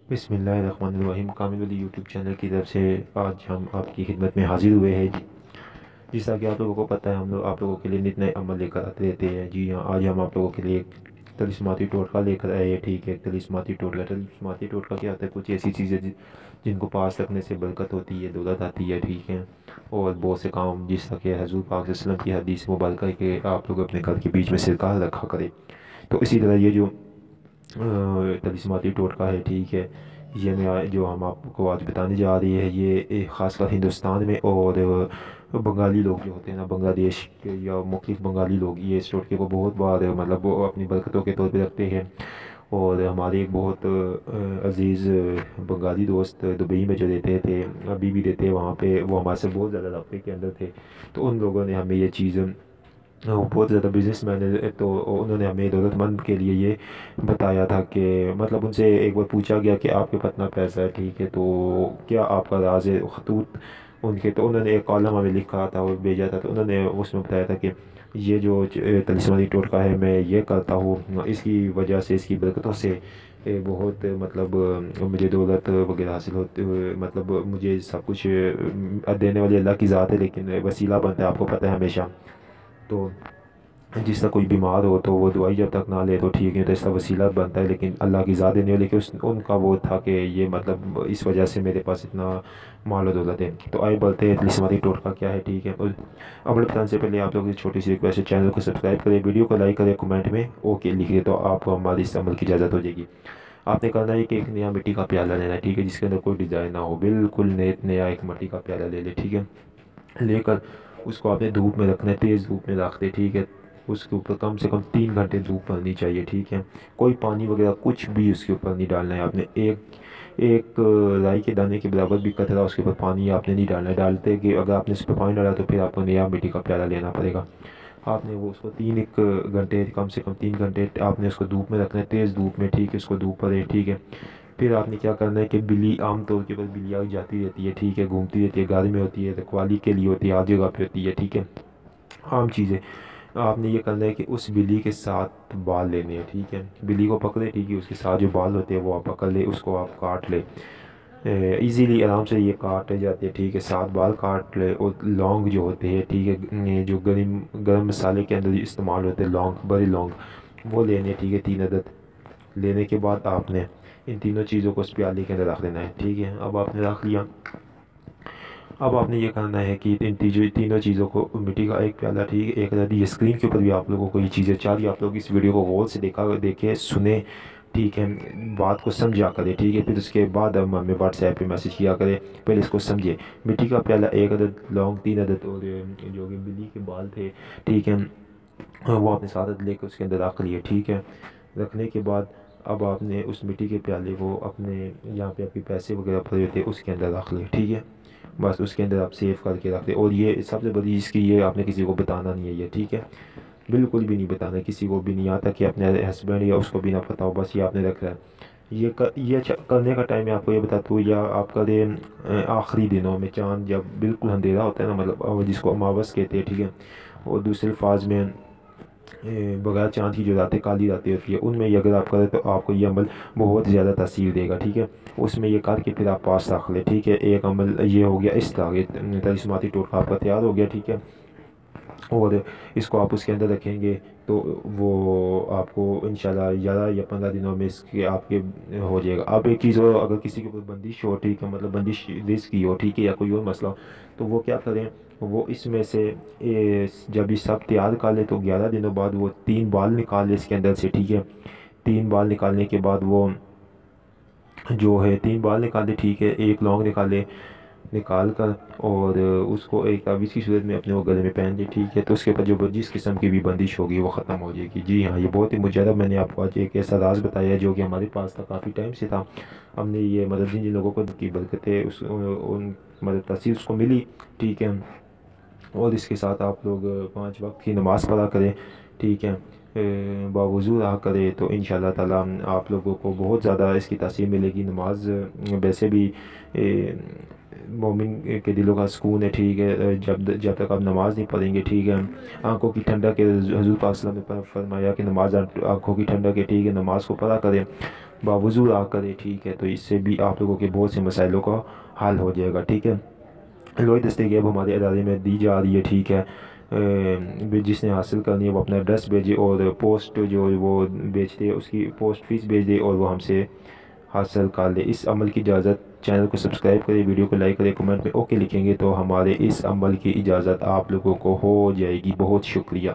بسم اللہ الرحمن الرحیم۔ کامل ولی یوٹیوب چینل کی طرف سے آج ہم آپ کی خدمت میں حاضر ہوئے ہیں جیسا کہ آپ لوگوں کو پتہ ہے، ہم لوگ آپ لوگوں کے لیے نت نئے عمل لے کر آتے رہتے ہیں۔ جی ہاں، آج ہم آپ لوگوں کے لیے ایک طلسماتی ٹوٹکا لے کر آئے ہیں۔ ٹھیک ہے، طلسماتی ٹوٹکا کیا ہوتا ہے؟ کچھ ایسی چیزیں جن کو پاس رکھنے سے برکت ہوتی ہے، دولت آتی ہے، ٹھیک ہے، اور بہت سے کام، جس طرح کہ حضور پاک صلی اللہ علیہ وسلم کی حدیث مبارکہ ہے کہ آپ لوگ اپنے گھر کے بیچ میں سرکار رکھا کریں۔ تو اسی طرح یہ جو طلسماتی ٹوٹکا ہے، ٹھیک ہے، یہ جو ہم آپ کو آج بتانے جا رہی ہے، یہ خاص کر ہندوستان میں اور بنگالی لوگ جو ہوتے ہیں نا، بنگلہ دیش کے یا مختلف بنگالی لوگ یہ اس ٹوٹکے کو بہت بار مطلب وہ اپنی برکتوں کے طور پہ رکھتے ہیں۔ اور ہمارے ایک بہت عزیز بنگالی دوست دبئی میں جو رہتے تھے، ابھی بھی رہتے ہیں وہاں پہ، وہ ہمارے سے بہت زیادہ رابطے کے اندر تھے۔ تو ان لوگوں نے ہمیں یہ چیز، وہ بہت زیادہ بزنس مین ہے، تو انہوں نے ہمیں دولت مند کے لیے یہ بتایا تھا کہ مطلب ان سے ایک بار پوچھا گیا کہ آپ کے پاس اتنا پیسہ ہے، ٹھیک ہے، تو کیا آپ کا راز ہے خطوط ان کے؟ تو انہوں نے ایک کالم ہمیں لکھا تھا اور بھیجا تھا، تو انہوں نے اس میں بتایا تھا کہ یہ جو طلسمانی ٹوٹکا ہے، میں یہ کرتا ہوں، اس کی وجہ سے، اس کی برکتوں سے بہت مطلب مجھے دولت وغیرہ حاصل ہوتے ہوئے، مطلب مجھے سب کچھ دینے والی اللہ کی ذات ہے، لیکن وسیلہ بنتا ہے، آپ کو پتہ ہے ہمیشہ۔ تو جس طرح کوئی بیمار ہو تو وہ دوائی جب تک نہ لے تو ٹھیک ہے، تو اس کا وسیلہ بنتا ہے، لیکن اللہ کی ذات نہیں ہو، لیکن ان کا وہ تھا کہ یہ مطلب اس وجہ سے میرے پاس اتنا مال و دولت ہے۔ تو آئے بولتے ہیں طلسمانی ٹوٹکا کیا ہے، ٹھیک ہے۔ اور عمل بتانے سے پہلے آپ لوگ کی چھوٹی سی ریکویسٹ ہے، چینل کو سبسکرائب کریں، ویڈیو کو لائک کریں، کمنٹ میں اوکے لکھیے، تو آپ کو ہماری اس عمل کی اجازت ہو جائے گی۔ آپ نے کرنا ہے کہ ایک نیا مٹی کا پیالہ لینا ہے، ٹھیک ہے، جس کے اندر کوئی ڈیزائن نہ ہو، بالکل نیا ایک مٹی کا پیالہ لے لے، ٹھیک ہے۔ لے کر اس کو آپ نے دھوپ میں رکھنا ہے، تیز دھوپ میں رکھ دے، ٹھیک ہے۔ اس کے اوپر کم سے کم 3 گھنٹے دھوپ پڑنی چاہیے، ٹھیک ہے۔ کوئی پانی وغیرہ کچھ بھی اس کے اوپر نہیں ڈالنا ہے آپ نے، ایک رائی کے دانے کے برابر بھی قطرہ اس کے اوپر پانی آپ نے نہیں ڈالنا ہے۔ ڈالتے کہ اگر آپ نے اس پہ پانی ڈالا تو پھر آپ کو نیا مٹی کا پیالہ لینا پڑے گا۔ آپ نے وہ اس کو 3 گھنٹے، کم سے کم 3 گھنٹے آپ نے اس کو دھوپ میں رکھنا ہے، تیز دھوپ میں، ٹھیک ہے، اس کو دھوپ پڑے، ٹھیک ہے۔ پھر آپ نے کیا کرنا ہے کہ بلی، عام طور کے اوپر بلیاں جاتی رہتی ہے، ٹھیک ہے، گھومتی رہتی ہے، گھر میں ہوتی ہے، رکھوالی کے لیے ہوتی ہے، ہر جگہ پہ ہوتی ہے، ٹھیک ہے، عام چیزیں۔ آپ نے یہ کرنا ہے کہ اس بلی کے 7 بال لینے ہیں، ٹھیک ہے، بلی کو پکڑے، ٹھیک ہے، اس کے 7 جو بال ہوتے ہیں وہ آپ پکڑ لے، اس کو آپ کاٹ لے، ایزیلی، آرام سے یہ کاٹے جاتے ہیں، ٹھیک ہے، 7 بال کاٹ لے۔ اور لونگ جو ہوتے ہیں، ٹھیک ہے، جو گرم مسالے کے اندر استعمال ہوتے ہیں، لونگ، بڑے لونگ، وہ لینے ہیں، ٹھیک ہے، 3 عدد۔ لینے کے بعد آپ نے ان تینوں چیزوں کو اس پیالے کے اندر رکھ دینا ہے، ٹھیک ہے۔ اب آپ نے رکھ لیا، اب آپ نے یہ کرنا ہے کہ ان تینوں چیزوں کو، مٹی کا ایک پیالہ، ٹھیک ہے، ایک عدد، یہ اسکرین کے اوپر بھی آپ لوگوں کو یہ چیزیں چاہیے، آپ لوگ اس ویڈیو کو غور سے دیکھیں، سنیں، ٹھیک ہے، بات کو سمجھا کرے، ٹھیک ہے، پھر اس کے بعد ہمیں واٹس ایپ پہ میسج کیا کرے، پہلے اس کو سمجھے۔ مٹی کا پیالہ، ایک عدد لونگ، 3 عدد، اور جو کہ بلی کے بال تھے، ٹھیک ہے، وہ آپ نے 7 عدد لے کے اس کے اندر رکھ لیے، ٹھیک ہے۔ رکھنے کے بعد اب آپ نے اس مٹی کے پیالے کو اپنے جہاں پہ آپ کے پیسے وغیرہ پڑے تھے اس کے اندر رکھ لے، ٹھیک ہے، بس اس کے اندر آپ سیو کر کے رکھ دیں۔ اور یہ سب سے بڑی چیز کی، یہ آپ نے کسی کو بتانا نہیں ہے یہ، ٹھیک ہے، بالکل بھی نہیں بتانا کسی کو بھی نہیں، آتا کہ اپنے ہسبینڈ یا اس کو بھی نہ پتہ ہو، بس یہ آپ نے رکھا ہے۔ یہ کرنے کا ٹائم میں آپ کو یہ بتاتا ہوں، یا آپ کا دیں آخری دنوں میں، چاند جب بالکل اندھیرا ہوتا ہے نا، مطلب جس کو اماوس کہتے ہیں، ٹھیک ہے، اور دوسرے الفاظ میں بغیر چاند کی جو راتیں، کالی راتیں ہوتی ہے، ان میں یہ اگر آپ کریں تو آپ کو یہ عمل بہت زیادہ تاثیر دے گا، ٹھیک ہے۔ اس میں یہ کر کے پھر آپ پاس رکھ لیں، ٹھیک ہے، ایک عمل یہ ہو گیا، اس طرح یہ طلسماتی ٹوٹکا آپ کا تیار ہو گیا، ٹھیک ہے۔ اور اس کو آپ اس کے اندر رکھیں گے تو وہ آپ کو انشاءاللہ 11 یا 15 دنوں میں اس کے آپ کے ہو جائے گا۔ اب ایک چیز ہو، اگر کسی کے اوپر بندش ہو، ٹھیک ہے، مطلب بندش رزق کی ہو، ٹھیک ہے، یا کوئی اور مسئلہ ہو، تو وہ کیا کریں، وہ اس میں سے جب یہ سب تیار کر لے تو 11 دنوں بعد وہ 3 بال نکال لے اس کے اندر سے، ٹھیک ہے۔ 3 بال نکالنے کے بعد وہ جو ہے 3 بال نکالے، ٹھیک ہے، ایک لونگ نکالے، نکال کر اور اس کو ایک تعویذ کی صورت میں اپنے وہ گلے میں پہن لی، ٹھیک ہے، تو اس کے اوپر جو جس قسم کی بھی بندش ہوگی وہ ختم ہو جائے گی۔ جی ہاں، یہ بہت ہی مجرب، میں نے آپ کو آج ایک ایسا راز بتایا ہے جو کہ ہمارے پاس تھا، کافی ٹائم سے تھا، ہم نے یہ مدد جن لوگوں کو کی برکتیں ان مدد تاثیر اس کو ملی، ٹھیک ہے۔ اور اس کے ساتھ آپ لوگ 5 وقت کی نماز پڑھا کریں، ٹھیک ہے، باوضو رہا کرے، تو ان شاء اللہ تعالیٰ آپ لوگوں کو بہت زیادہ اس کی تاثیر ملے گی۔ نماز ویسے بھی مومن کے دلوں کا سکون ہے، ٹھیک ہے، جب تک آپ نماز نہیں پڑھیں گے، ٹھیک ہے، آنکھوں کی ٹھنڈک ہے، حضور پاک صلی اللہ علیہ وسلم نے فرمایا کہ نماز آنکھوں کی ٹھنڈک ہے، ٹھیک ہے، نماز کو پڑھا کریں۔ باوضو رہا کرے، ٹھیک ہے، تو اس سے بھی آپ لوگوں کے بہت سے مسائلوں کا حل ہو جائے گا، ٹھیک ہے۔ لوہے دستیاب ہمارے ادارے میں دی جا رہی ہے، ٹھیک ہے۔ جس نے حاصل کرنی ہے وہ اپنا ایڈریس بھیجے اور پوسٹ جو وہ بیچتے ہیں اس کی پوسٹ فیس بھیج دے اور وہ ہم سے حاصل کر لے۔ اس عمل کی اجازت، چینل کو سبسکرائب کرے، ویڈیو کو لائک کرے، کمنٹ میں اوکے لکھیں گے تو ہمارے اس عمل کی اجازت آپ لوگوں کو ہو جائے گی۔ بہت شکریہ۔